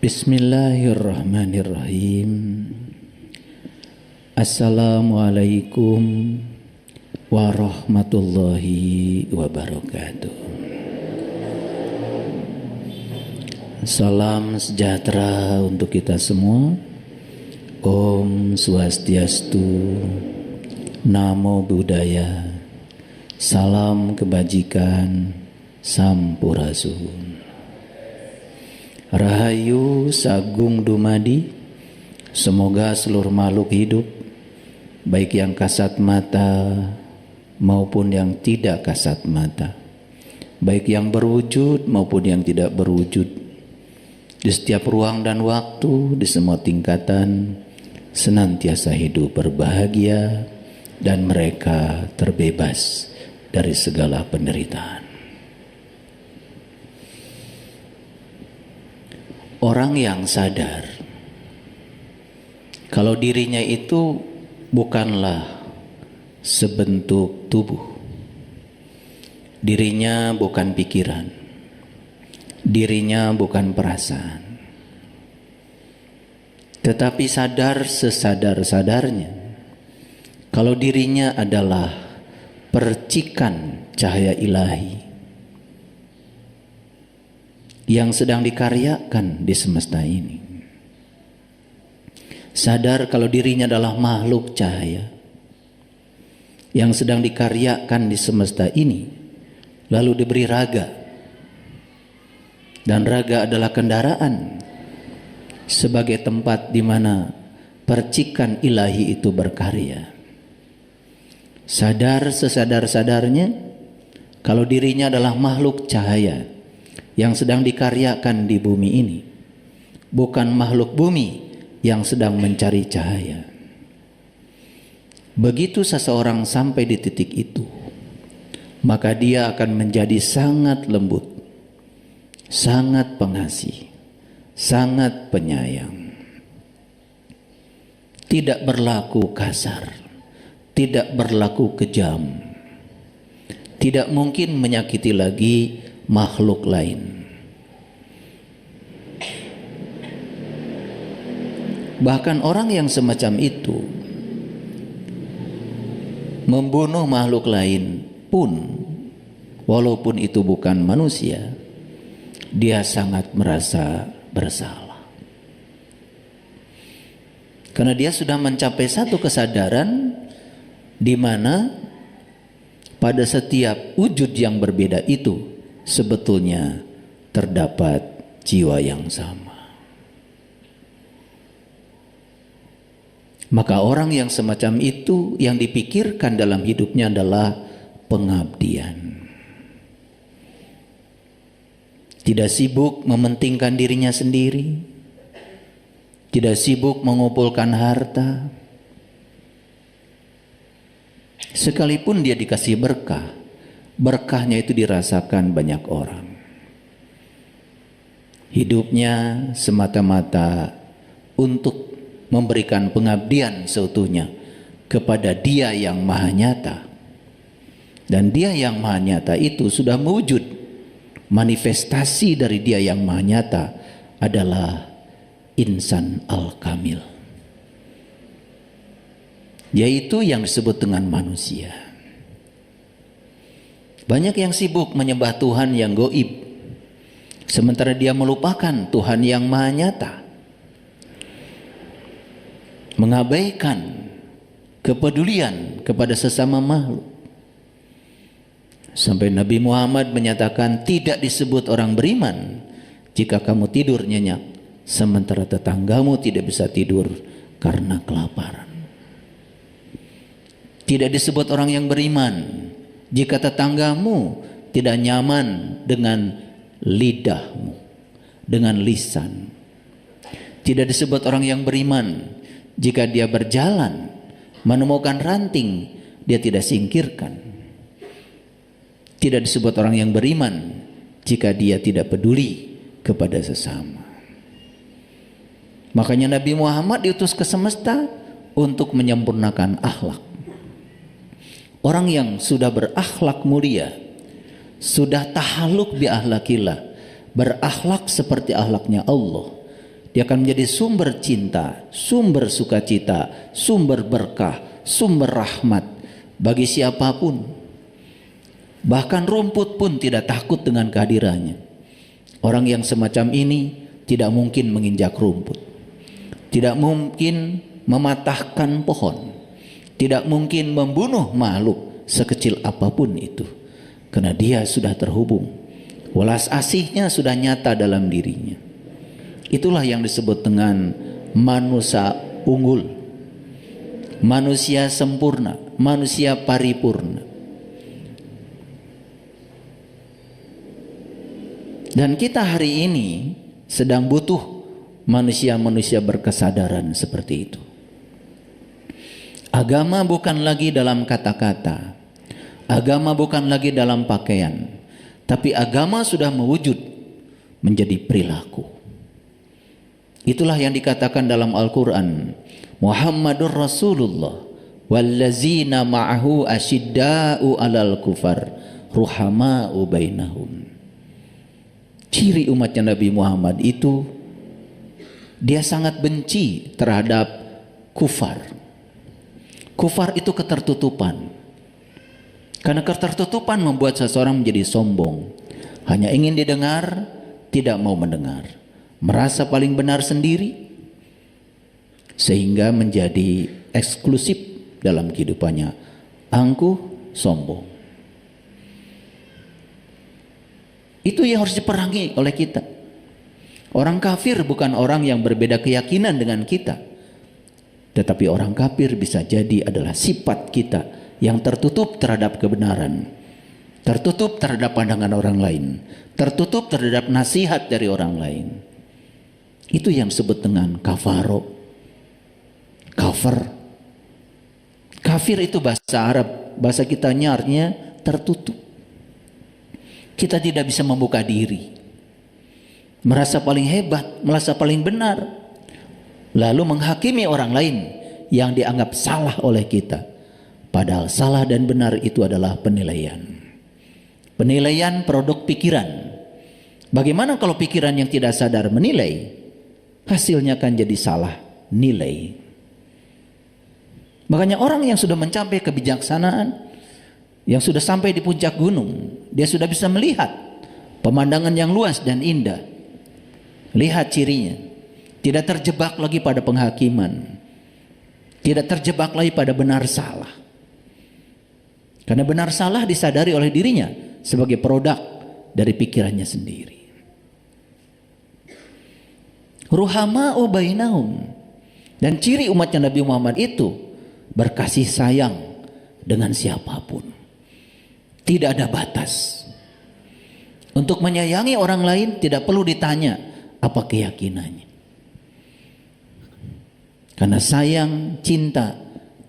Bismillahirrahmanirrahim. Assalamualaikum warahmatullahi wabarakatuh. Salam sejahtera untuk kita semua. Om Swastiastu, Namo Buddhaya, salam kebajikan, Sampurasun. Rahayu Sagung Dumadi. Semoga seluruh makhluk hidup, baik yang kasat mata maupun yang tidak kasat mata, baik yang berwujud maupun yang tidak berwujud, di setiap ruang dan waktu, di semua tingkatan, senantiasa hidup berbahagia dan mereka terbebas dari segala penderitaan. Orang yang sadar kalau dirinya itu bukanlah sebentuk tubuh, dirinya bukan pikiran, dirinya bukan perasaan, tetapi sadar sesadar-sadarnya kalau dirinya adalah percikan cahaya ilahi yang sedang dikaryakan di semesta ini. Sadar kalau dirinya adalah makhluk cahaya yang sedang dikaryakan di semesta ini, lalu diberi raga, dan raga adalah kendaraan sebagai tempat di mana percikan ilahi itu berkarya. Sadar sesadar-sadarnya kalau dirinya adalah makhluk cahaya yang sedang dikaryakan di bumi ini, bukan makhluk bumi yang sedang mencari cahaya. Begitu seseorang sampai di titik itu, maka dia akan menjadi sangat lembut, sangat pengasih, sangat penyayang, tidak berlaku kasar, tidak berlaku kejam, tidak mungkin menyakiti lagi makhluk lain. Bahkan orang yang semacam itu membunuh makhluk lain pun, walaupun itu bukan manusia, dia sangat merasa bersalah. Karena dia sudah mencapai satu kesadaran di mana pada setiap wujud yang berbeda itu sebetulnya terdapat jiwa yang sama. Maka orang yang semacam itu yang dipikirkan dalam hidupnya adalah pengabdian. Tidak sibuk mementingkan dirinya sendiri, tidak sibuk mengumpulkan harta. Sekalipun dia dikasih berkah, berkahnya itu dirasakan banyak orang. Hidupnya semata-mata untuk memberikan pengabdian seutuhnya kepada Dia yang Maha Nyata. Dan Dia yang Maha Nyata itu sudah mewujud. Manifestasi dari Dia yang Maha Nyata adalah insan al-kamil, yaitu yang disebut dengan manusia. Banyak yang sibuk menyembah Tuhan yang gaib, sementara dia melupakan Tuhan yang Maha Nyata, mengabaikan kepedulian kepada sesama makhluk. Sampai Nabi Muhammad menyatakan, tidak disebut orang beriman jika kamu tidur nyenyak, sementara tetanggamu tidak bisa tidur karena kelaparan. Tidak disebut orang yang beriman jika tetanggamu tidak nyaman dengan lidahmu, dengan lisan. Tidak disebut orang yang beriman jika dia berjalan menemukan ranting, dia tidak singkirkan. Tidak disebut orang yang beriman jika dia tidak peduli kepada sesama. Makanya Nabi Muhammad diutus ke semesta untuk menyempurnakan akhlak. Orang yang sudah berakhlak mulia, sudah tahaluk bi akhlakillah, berakhlak seperti akhlaknya Allah, Dia akan menjadi sumber cinta, sumber sukacita, sumber berkah, sumber rahmat bagi siapapun. Bahkan rumput pun tidak takut dengan kehadirannya. Orang yang semacam ini tidak mungkin menginjak rumput, tidak mungkin mematahkan pohon, tidak mungkin membunuh makhluk sekecil apapun itu, karena dia sudah terhubung. Welas asihnya sudah nyata dalam dirinya. Itulah yang disebut dengan manusia unggul, manusia sempurna, manusia paripurna. Dan kita hari ini sedang butuh manusia-manusia berkesadaran seperti itu. Agama bukan lagi dalam kata-kata, agama bukan lagi dalam pakaian, tapi agama sudah mewujud menjadi perilaku. Itulah yang dikatakan dalam Al-Quran, Muhammadur Rasulullah wallazina ma'ahu asyidda'u alal kufar ruhama'u bainahum. Ciri umatnya Nabi Muhammad itu, dia sangat benci terhadap kufar. Kufar itu ketertutupan. Karena ketertutupan membuat seseorang menjadi sombong, hanya ingin didengar, tidak mau mendengar, merasa paling benar sendiri, sehingga menjadi eksklusif dalam kehidupannya, angkuh, sombong. Itu yang harus diperangi oleh kita. Orang kafir bukan orang yang berbeda keyakinan dengan kita, tetapi orang kafir bisa jadi adalah sifat kita yang tertutup terhadap kebenaran, tertutup terhadap pandangan orang lain, tertutup terhadap nasihat dari orang lain. Itu yang disebut dengan kafaro, kafir. Kafir itu bahasa Arab, bahasa kita artinya tertutup. Kita tidak bisa membuka diri, merasa paling hebat, merasa paling benar, lalu menghakimi orang lain yang dianggap salah oleh kita. Padahal salah dan benar itu adalah penilaian. Penilaian produk pikiran. Bagaimana kalau pikiran yang tidak sadar menilai? Hasilnya akan jadi salah nilai. Makanya orang yang sudah mencapai kebijaksanaan, yang sudah sampai di puncak gunung, dia sudah bisa melihat pemandangan yang luas dan indah. Lihat cirinya, tidak terjebak lagi pada penghakiman, tidak terjebak lagi pada benar salah. Karena benar salah disadari oleh dirinya sebagai produk dari pikirannya sendiri. Ruhama'u bainahum. Dan ciri umatnya Nabi Muhammad itu berkasih sayang dengan siapapun. Tidak ada batas. Untuk menyayangi orang lain tidak perlu ditanya apa keyakinannya. Karena sayang, cinta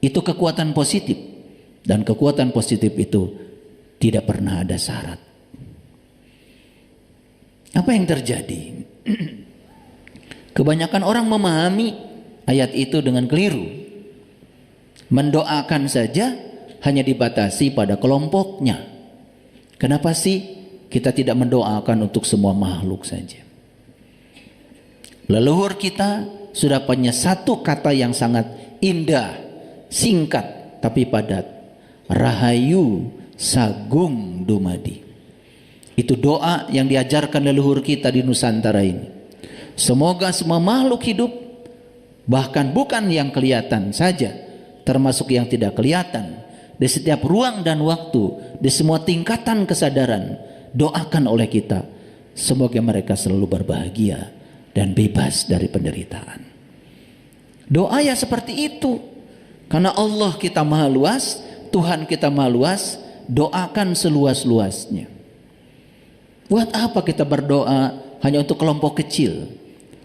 itu kekuatan positif, dan kekuatan positif itu tidak pernah ada syarat. Apa yang terjadi? Kebanyakan orang memahami ayat itu dengan keliru. Mendoakan saja hanya dibatasi pada kelompoknya. Kenapa sih kita tidak mendoakan untuk semua makhluk saja? Leluhur kita sudah punya satu kata yang sangat indah, singkat tapi padat. Rahayu Sagung Dumadi. Itu doa yang diajarkan leluhur kita di Nusantara ini. Semoga semua makhluk hidup, bahkan bukan yang kelihatan saja, termasuk yang tidak kelihatan, di setiap ruang dan waktu, di semua tingkatan kesadaran, doakan oleh kita, semoga mereka selalu berbahagia dan bebas dari penderitaan. Doa ya seperti itu. Karena Allah kita maha luas, Tuhan kita maha luas, doakan seluas-luasnya. Buat apa kita berdoa hanya untuk kelompok kecil?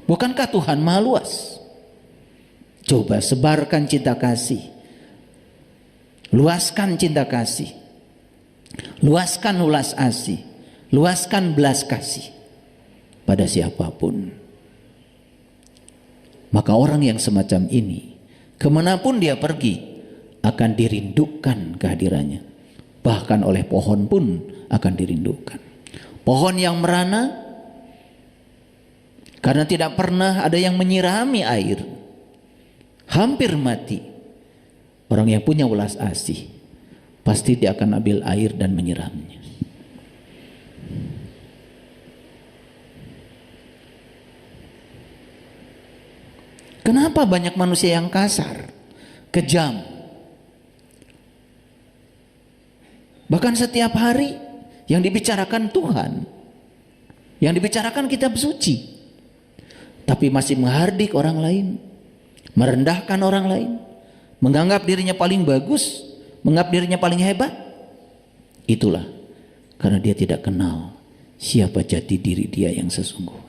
Bukankah Tuhan maha luas? Coba sebarkan cinta kasih, luaskan cinta kasih, luaskan ulas asih, luaskan belas kasih pada siapapun. Maka orang yang semacam ini, kemanapun dia pergi, akan dirindukan kehadirannya. Bahkan oleh pohon pun akan dirindukan. Pohon yang merana Karena tidak pernah ada yang menyirami air, hampir mati. Orang yang punya welas asih pasti dia akan ambil air dan menyiramnya. Kenapa banyak manusia yang kasar, kejam? Bahkan setiap hari yang dibicarakan Tuhan, yang dibicarakan kitab suci, tapi masih menghardik orang lain, merendahkan orang lain, menganggap dirinya paling bagus, menganggap dirinya paling hebat. Itulah karena dia tidak kenal siapa jati diri dia yang sesungguhnya.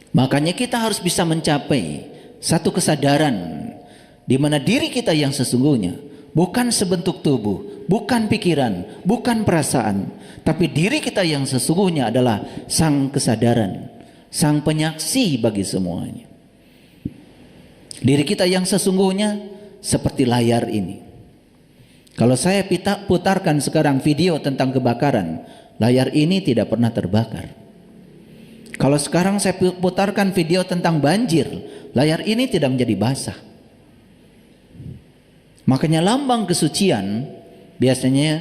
Makanya kita harus bisa mencapai satu kesadaran di mana diri kita yang sesungguhnya bukan sebentuk tubuh, bukan pikiran, bukan perasaan, tapi diri kita yang sesungguhnya adalah sang kesadaran, sang penyaksi bagi semuanya. Diri kita yang sesungguhnya seperti layar ini. Kalau saya putarkan sekarang video tentang kebakaran, layar ini tidak pernah terbakar. Kalau sekarang saya putarkan video tentang banjir, layar ini tidak menjadi basah. Makanya lambang kesucian biasanya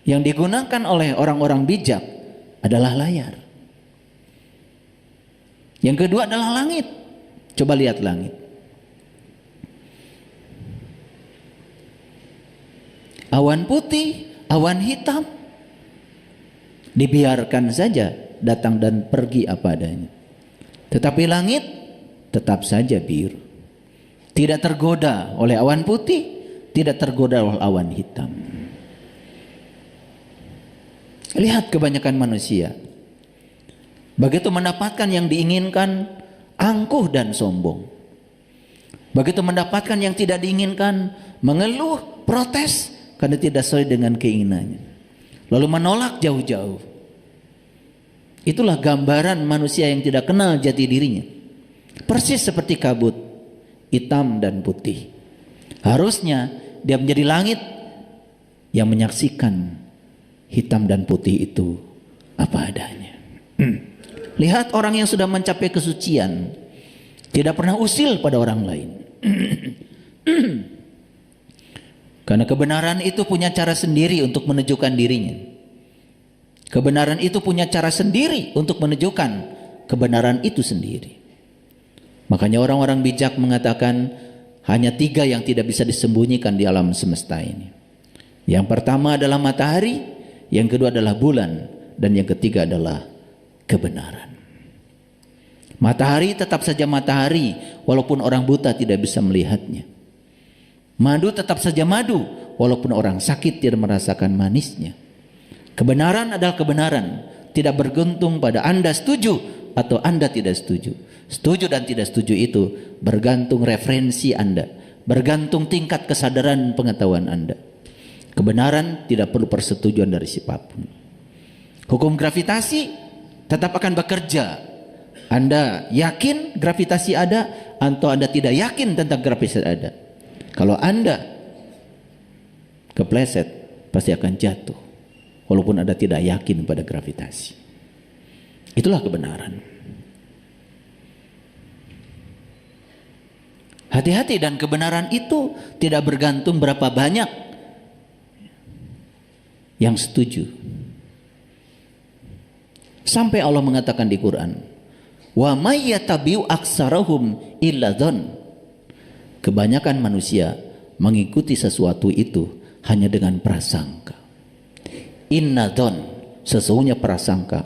yang digunakan oleh orang-orang bijak adalah layar. Yang kedua adalah langit. Coba lihat langit. Awan putih, awan hitam, dibiarkan saja datang dan pergi apa adanya. Tetapi langit tetap saja biru, tidak tergoda oleh awan putih, tidak tergoda oleh awan hitam. Lihat kebanyakan manusia, begitu mendapatkan yang diinginkan, angkuh dan sombong. Begitu mendapatkan yang tidak diinginkan, mengeluh, protes karena tidak sesuai dengan keinginannya, lalu menolak jauh-jauh. Itulah gambaran manusia yang tidak kenal jati dirinya. Persis seperti kabut, hitam dan putih. Harusnya dia menjadi langit yang menyaksikan hitam dan putih itu apa adanya. Lihat orang yang sudah mencapai kesucian, tidak pernah usil pada orang lain. Karena kebenaran itu punya cara sendiri untuk menunjukkan dirinya. Kebenaran itu punya cara sendiri untuk menunjukkan kebenaran itu sendiri. Makanya orang-orang bijak mengatakan hanya 3 yang tidak bisa disembunyikan di alam semesta ini. Yang pertama adalah matahari, yang kedua adalah bulan, dan yang ketiga adalah kebenaran. Matahari tetap saja matahari walaupun orang buta tidak bisa melihatnya. Madu tetap saja madu walaupun orang sakit tidak merasakan manisnya. Kebenaran adalah kebenaran, tidak bergantung pada Anda setuju atau Anda tidak setuju. Setuju dan tidak setuju itu bergantung referensi Anda, bergantung tingkat kesadaran pengetahuan Anda. Kebenaran tidak perlu persetujuan dari siapapun. Hukum gravitasi tetap akan bekerja. Anda yakin gravitasi ada atau Anda tidak yakin tentang gravitasi ada. Kalau Anda kepleset pasti akan jatuh, walaupun Anda tidak yakin pada gravitasi. Itulah kebenaran. Hati-hati, dan kebenaran itu tidak bergantung berapa banyak yang setuju. Sampai Allah mengatakan di Quran, wa may yatabi'u aktsarahum illa dzann. Kebanyakan manusia mengikuti sesuatu itu hanya dengan prasangka. Inna dzann, sesungguhnya prasangka,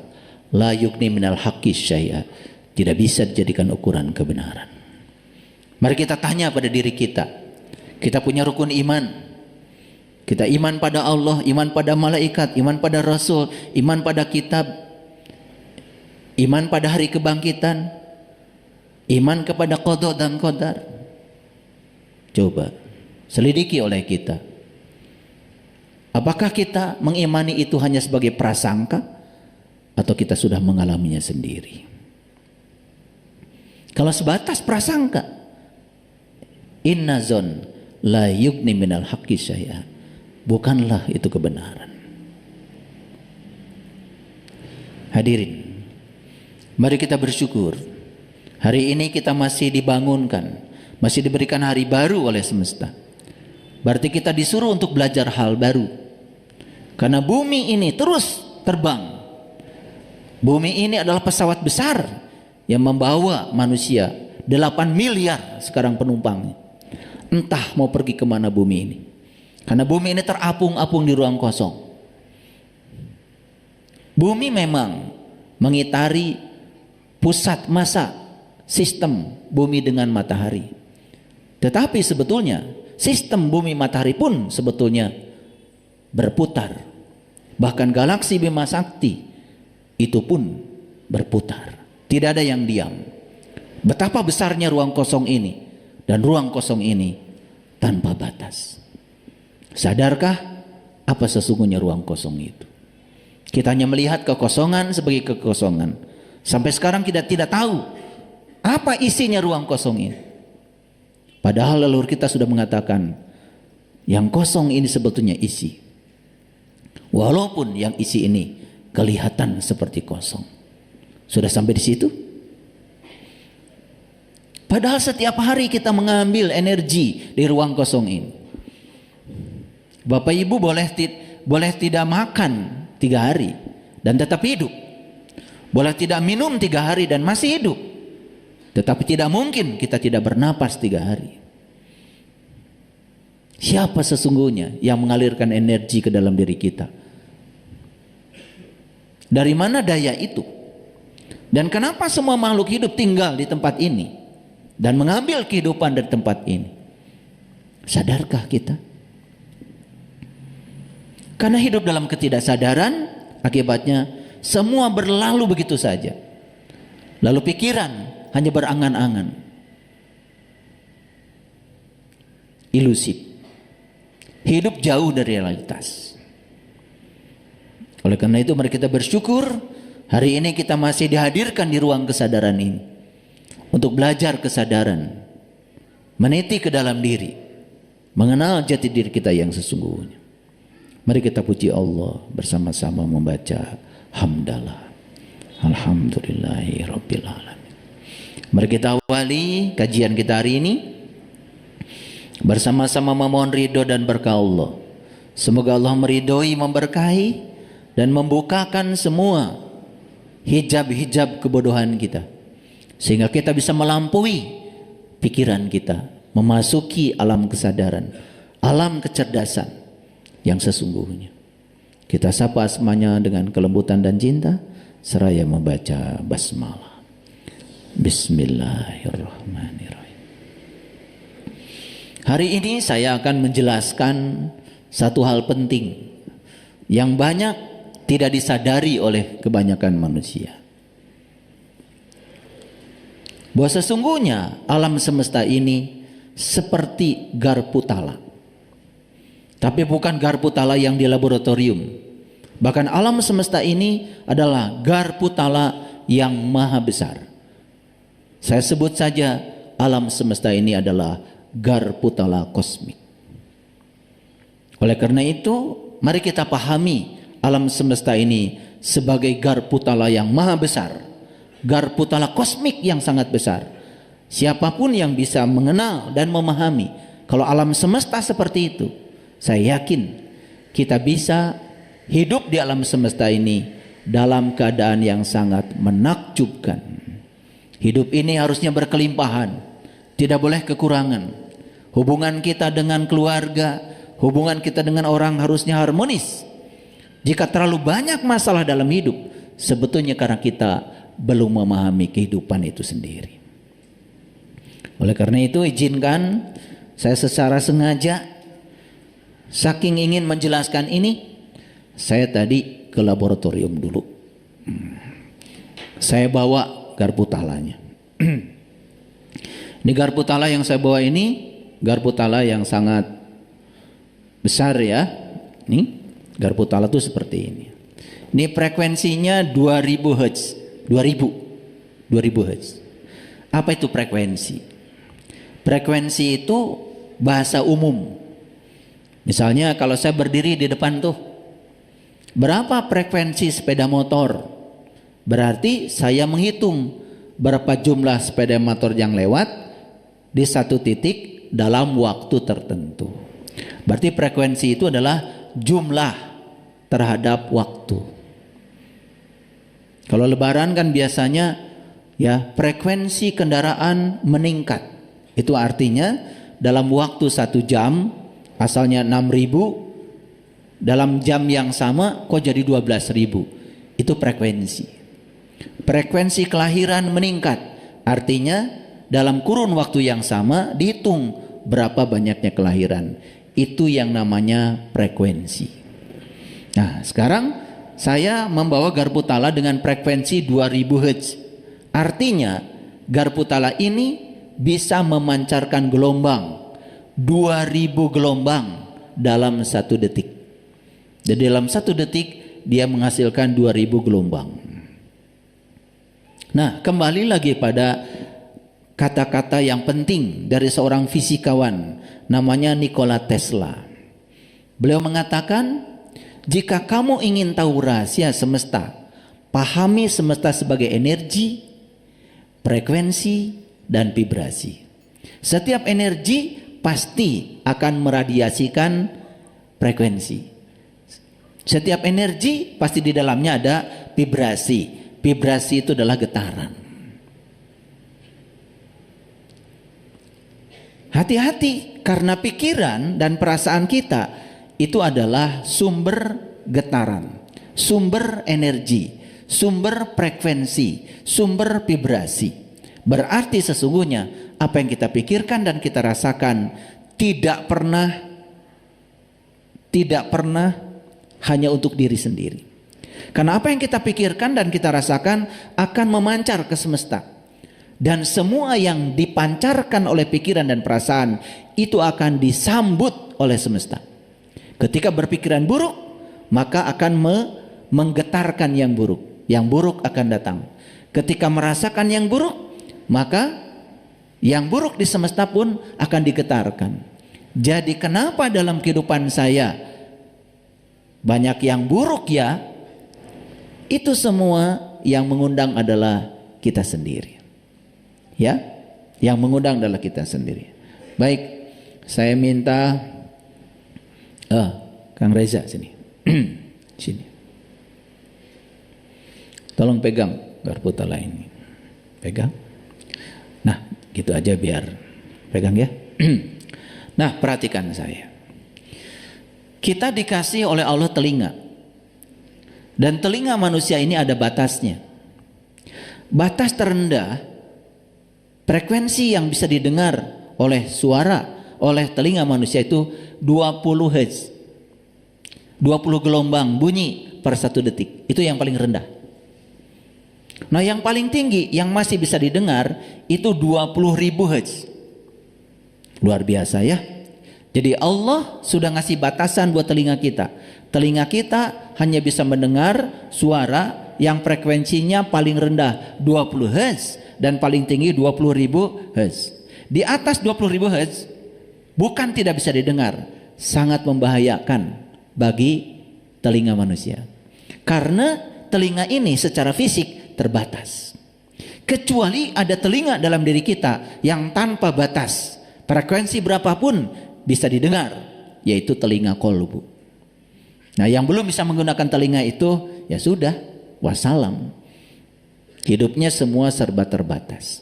la yughni minal haqqi syai'a, tidak bisa dijadikan ukuran kebenaran. Mari kita tanya pada diri kita. Kita punya rukun iman. Kita iman pada Allah, iman pada malaikat, iman pada Rasul, iman pada kitab, iman pada hari kebangkitan, iman kepada qada dan qadar. Coba selidiki oleh kita. Apakah kita mengimani itu hanya sebagai prasangka atau kita sudah mengalaminya sendiri? Kalau sebatas prasangka, inna dzann la yughni minal haqqi syai'a, bukanlah itu kebenaran. Hadirin, mari kita bersyukur. Hari ini kita masih dibangunkan, masih diberikan hari baru oleh semesta. Berarti kita disuruh untuk belajar hal baru. Karena bumi ini terus terbang. Bumi ini adalah pesawat besar yang membawa manusia. 8 miliar sekarang penumpangnya. Entah mau pergi kemana bumi ini. Karena bumi ini terapung-apung di ruang kosong. Bumi memang mengitari pusat massa sistem bumi dengan matahari. Tetapi sebetulnya sistem bumi matahari pun sebetulnya berputar. Bahkan galaksi Bima Sakti itu pun berputar. Tidak ada yang diam. Betapa besarnya ruang kosong ini. Dan ruang kosong ini tanpa batas. Sadarkah apa sesungguhnya ruang kosong itu? Kita hanya melihat kekosongan sebagai kekosongan. Sampai sekarang kita tidak tahu apa isinya ruang kosong ini. Padahal leluhur kita sudah mengatakan yang kosong ini sebetulnya isi. Walaupun yang isi ini kelihatan seperti kosong. Sudah sampai di situ? Padahal setiap hari kita mengambil energi di ruang kosong ini. Bapak Ibu boleh tidak makan 3 hari dan tetap hidup. Boleh tidak minum 3 hari dan masih hidup. Tetapi tidak mungkin kita tidak bernapas 3 hari. Siapa sesungguhnya yang mengalirkan energi ke dalam diri kita? Dari mana daya itu? Dan kenapa semua makhluk hidup tinggal di tempat ini dan mengambil kehidupan dari tempat ini? Sadarkah kita? Karena hidup dalam ketidaksadaran, akibatnya semua berlalu begitu saja. Lalu pikiran hanya berangan-angan, ilusif, hidup jauh dari realitas. Oleh karena itu mari kita bersyukur hari ini kita masih dihadirkan di ruang kesadaran ini untuk belajar kesadaran, meniti ke dalam diri, mengenal jati diri kita yang sesungguhnya. Mari kita puji Allah bersama-sama membaca hamdalah. Alhamdulillahirabbil alamin. Mari kita awali kajian kita hari ini bersama-sama memohon ridho dan berkah Allah. Semoga Allah meridhoi, memberkahi dan membukakan semua hijab-hijab kebodohan kita, sehingga kita bisa melampaui pikiran kita, memasuki alam kesadaran, alam kecerdasan yang sesungguhnya. Kita sapa asmanya dengan kelembutan dan cinta seraya membaca basmalah. Bismillahirrahmanirrahim. Hari ini saya akan menjelaskan satu hal penting yang banyak tidak disadari oleh kebanyakan manusia. Bahwa sesungguhnya alam semesta ini seperti garpu tala. Tapi bukan garpu tala yang di laboratorium. Bahkan alam semesta ini adalah garpu tala yang maha besar. Saya sebut saja alam semesta ini adalah garpu tala kosmik. Oleh karena itu, mari kita pahami alam semesta ini sebagai garpu tala yang maha besar. Garpu tala kosmik yang sangat besar. Siapapun yang bisa mengenal dan memahami kalau alam semesta seperti itu, saya yakin kita bisa hidup di alam semesta ini dalam keadaan yang sangat menakjubkan. Hidup ini harusnya berkelimpahan, tidak boleh kekurangan. Hubungan kita dengan keluarga, hubungan kita dengan orang harusnya harmonis. Jika terlalu banyak masalah dalam hidup, sebetulnya karena kita belum memahami kehidupan itu sendiri. Oleh karena itu izinkan saya secara sengaja, saking ingin menjelaskan ini, saya tadi ke laboratorium dulu. Saya bawa garpu talanya. Ini garpu tala yang saya bawa ini, garpu tala yang sangat besar ya. Nih, garpu tala itu seperti ini. Ini frekuensinya 2000 Hz. 2000 Hz. Apa itu frekuensi? Frekuensi itu bahasa umum. Misalnya kalau saya berdiri di depan tuh, berapa frekuensi sepeda motor Berarti saya menghitung berapa jumlah sepeda motor yang lewat di satu titik dalam waktu tertentu. Berarti frekuensi itu adalah jumlah terhadap waktu. Kalau lebaran kan biasanya ya frekuensi kendaraan meningkat. Itu artinya dalam waktu 1 jam asalnya 6.000, dalam jam yang sama kok jadi 12.000. Itu frekuensi. Frekuensi kelahiran meningkat. Artinya dalam kurun waktu yang sama dihitung berapa banyaknya kelahiran. Itu yang namanya frekuensi. Nah, sekarang saya membawa garpu tala dengan frekuensi 2000 Hz. Artinya garpu tala ini bisa memancarkan gelombang 2000 gelombang dalam 1 detik. Jadi dalam 1 detik dia menghasilkan 2000 gelombang. Nah, kembali lagi pada kata-kata yang penting dari seorang fisikawan namanya Nikola Tesla. Beliau mengatakan, jika kamu ingin tahu rahasia semesta, pahami semesta sebagai energi, frekuensi, dan vibrasi. Setiap energi pasti akan meradiasikan frekuensi. Setiap energi pasti di dalamnya ada vibrasi. Vibrasi itu adalah getaran. Hati-hati, karena pikiran dan perasaan kita itu adalah sumber getaran, sumber energi, sumber frekuensi, sumber vibrasi. Berarti sesungguhnya apa yang kita pikirkan dan kita rasakan tidak pernah hanya untuk diri sendiri. Karena apa yang kita pikirkan dan kita rasakan akan memancar ke semesta. Dan semua yang dipancarkan oleh pikiran dan perasaan itu akan disambut oleh semesta. Ketika berpikiran buruk, maka akan menggetarkan yang buruk. Yang buruk akan datang. Ketika merasakan yang buruk, maka yang buruk di semesta pun akan digetarkan. Jadi kenapa dalam kehidupan saya banyak yang buruk ya? Itu semua yang mengundang adalah kita sendiri. Ya, yang mengundang adalah kita sendiri. Baik, saya minta Kang Reza sini. Sini. Tolong pegang garpu tala ini. Pegang. Nah, gitu aja biar pegang ya. Nah, perhatikan saya. Kita dikasih oleh Allah telinga. Dan telinga manusia ini ada batasnya. Batas terendah frekuensi yang bisa didengar oleh suara, oleh telinga manusia itu 20 Hz. 20 gelombang bunyi per 1 detik. Itu yang paling rendah. Nah, yang paling tinggi yang masih bisa didengar itu 20.000 Hz. Luar biasa ya. Jadi Allah sudah ngasih batasan buat telinga kita. Telinga kita hanya bisa mendengar suara yang frekuensinya paling rendah 20 Hz dan paling tinggi 20.000 Hz. Di atas 20.000 Hz bukan tidak bisa didengar, sangat membahayakan bagi telinga manusia. Karena telinga ini secara fisik terbatas. Kecuali ada telinga dalam diri kita yang tanpa batas, frekuensi berapapun bisa didengar, yaitu telinga kolbu. Nah, yang belum bisa menggunakan telinga itu ya sudah, wassalam. Hidupnya semua serba terbatas.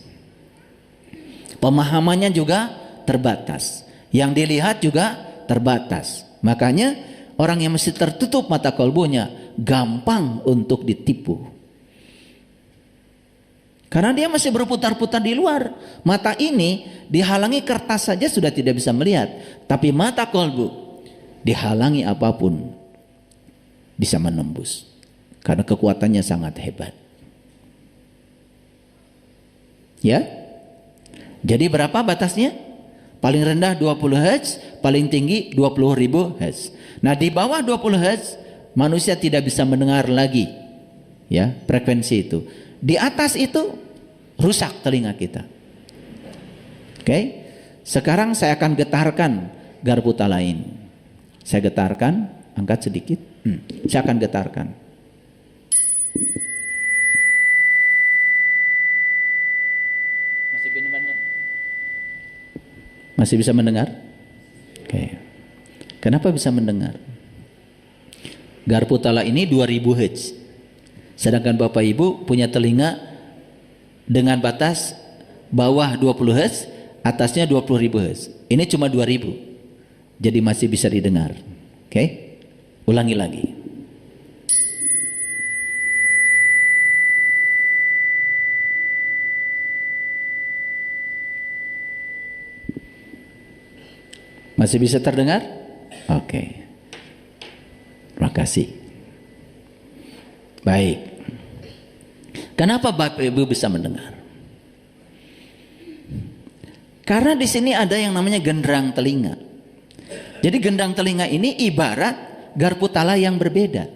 Pemahamannya juga terbatas. Yang dilihat juga terbatas. Makanya orang yang masih tertutup mata kolbunya gampang untuk ditipu. Karena dia masih berputar-putar di luar. Mata ini dihalangi kertas saja sudah tidak bisa melihat. Tapi mata kolbu dihalangi apapun bisa menembus. Karena kekuatannya sangat hebat. Ya. Jadi berapa batasnya? Paling rendah 20 Hz, paling tinggi 20.000 Hz. Nah, di bawah 20 Hz manusia tidak bisa mendengar lagi. Ya, frekuensi itu. Di atas itu rusak telinga kita. Oke. Sekarang saya akan getarkan garpu tala ini. Saya getarkan, angkat sedikit. Saya akan getarkan. Masih bisa mendengar? Oke. Kenapa bisa mendengar? Garpu tala ini 2000 Hz. Sedangkan Bapak Ibu punya telinga dengan batas bawah 20 Hz, atasnya 20.000 Hz. Ini cuma 2000. Jadi masih bisa didengar. Oke? Ulangi lagi. Masih bisa terdengar? Oke. Terima kasih. Baik. Kenapa Bapak Ibu bisa mendengar? Karena di sini ada yang namanya genderang telinga. Jadi genderang telinga ini ibarat garpu tala yang berbeda.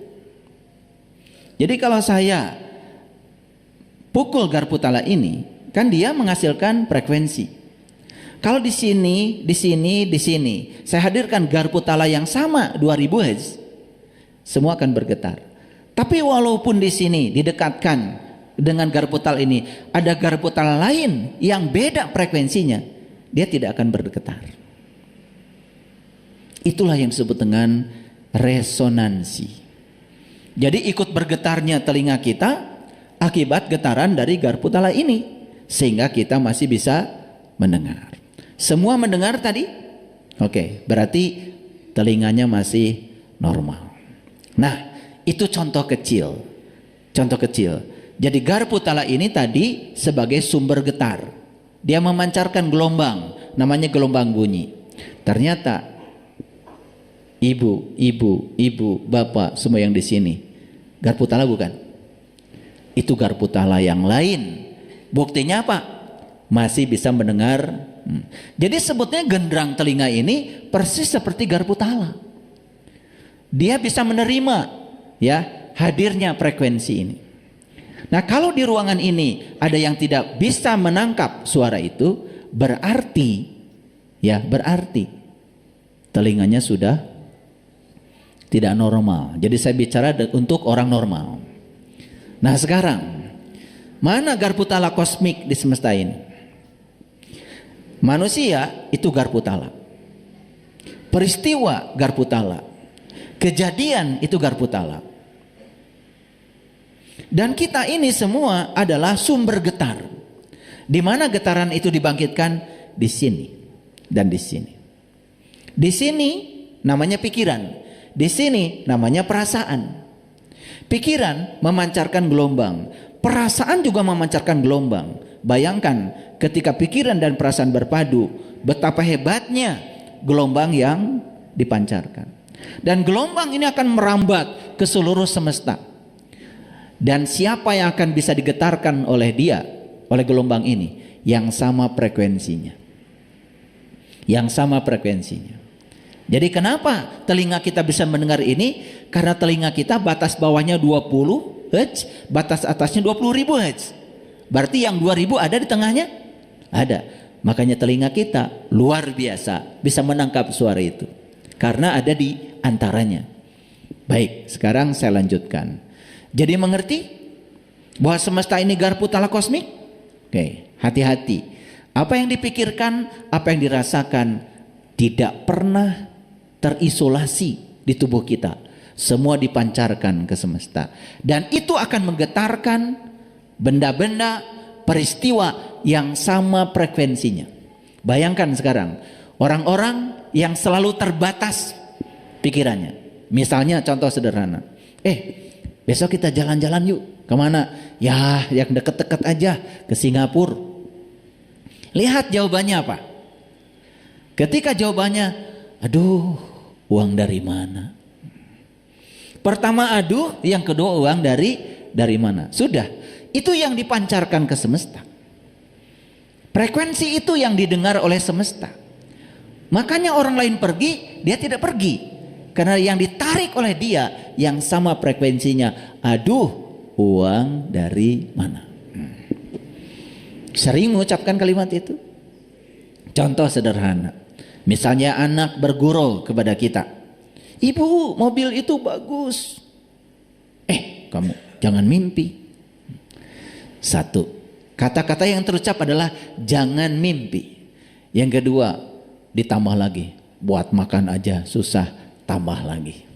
Jadi kalau saya pukul garpu tala ini, kan dia menghasilkan frekuensi. Kalau di sini, di sini, di sini, saya hadirkan garpu tala yang sama 2000 Hz, semua akan bergetar. Tapi walaupun di sini didekatkan dengan garpu tala ini, ada garpu tala lain yang beda frekuensinya, dia tidak akan bergetar. Itulah yang disebut dengan resonansi. Jadi ikut bergetarnya telinga kita akibat getaran dari garpu tala ini, sehingga kita masih bisa mendengar. Semua mendengar tadi? Oke, berarti telinganya masih normal. Nah, itu contoh kecil. Contoh kecil. Jadi garpu tala ini tadi sebagai sumber getar. Dia memancarkan gelombang, namanya gelombang bunyi. Ternyata ibu, bapak, semua yang di sini garpu tala bukan? Itu garpu tala yang lain. Buktinya apa? Masih bisa mendengar. Jadi sebutnya genderang telinga ini persis seperti garpu tala. Dia bisa menerima ya hadirnya frekuensi ini. Nah, kalau di ruangan ini ada yang tidak bisa menangkap suara itu, berarti telinganya sudah tidak normal. Jadi saya bicara untuk orang normal. Nah, sekarang mana garpu tala kosmik di semesta ini? Manusia itu garpu tala. Peristiwa garpu tala. Kejadian itu garpu tala. Dan kita ini semua adalah sumber getar. Di mana getaran itu dibangkitkan? Di sini dan di sini. Di sini namanya pikiran. Di sini namanya perasaan. Pikiran memancarkan gelombang. Perasaan juga memancarkan gelombang. Bayangkan ketika pikiran dan perasaan berpadu, betapa hebatnya gelombang yang dipancarkan. Dan gelombang ini akan merambat ke seluruh semesta. Dan siapa yang akan bisa digetarkan oleh dia, oleh gelombang ini? Yang sama frekuensinya. Yang sama frekuensinya. Jadi kenapa telinga kita bisa mendengar ini? Karena telinga kita batas bawahnya 20 Hz, batas atasnya 20.000 Hz. Berarti yang 2000 ada di tengahnya? Ada. Makanya telinga kita luar biasa bisa menangkap suara itu. Karena ada di antaranya. Baik, sekarang saya lanjutkan. Jadi mengerti bahwa semesta ini garpu tala kosmik? Oke, hati-hati. Apa yang dipikirkan, apa yang dirasakan tidak pernah terisolasi di tubuh kita. Semua dipancarkan ke semesta. Dan itu akan menggetarkan benda-benda, peristiwa yang sama frekuensinya. Bayangkan sekarang orang-orang yang selalu terbatas pikirannya. Misalnya contoh sederhana, besok kita jalan-jalan yuk. Kemana? Ya yang deket-deket aja, ke Singapura. Lihat jawabannya apa? Ketika jawabannya, aduh, uang dari mana? Pertama aduh, yang kedua uang dari mana? Sudah, itu yang dipancarkan ke semesta. Frekuensi itu yang didengar oleh semesta. Makanya orang lain pergi, dia tidak pergi. Karena yang ditarik oleh dia yang sama frekuensinya. Aduh, uang dari mana? Sering mengucapkan kalimat itu. Contoh sederhana. Misalnya anak bergurau kepada kita. Ibu, mobil itu bagus. Kamu jangan mimpi. Satu, kata-kata yang terucap adalah jangan mimpi. Yang kedua, ditambah lagi. Buat makan aja susah, tambah lagi.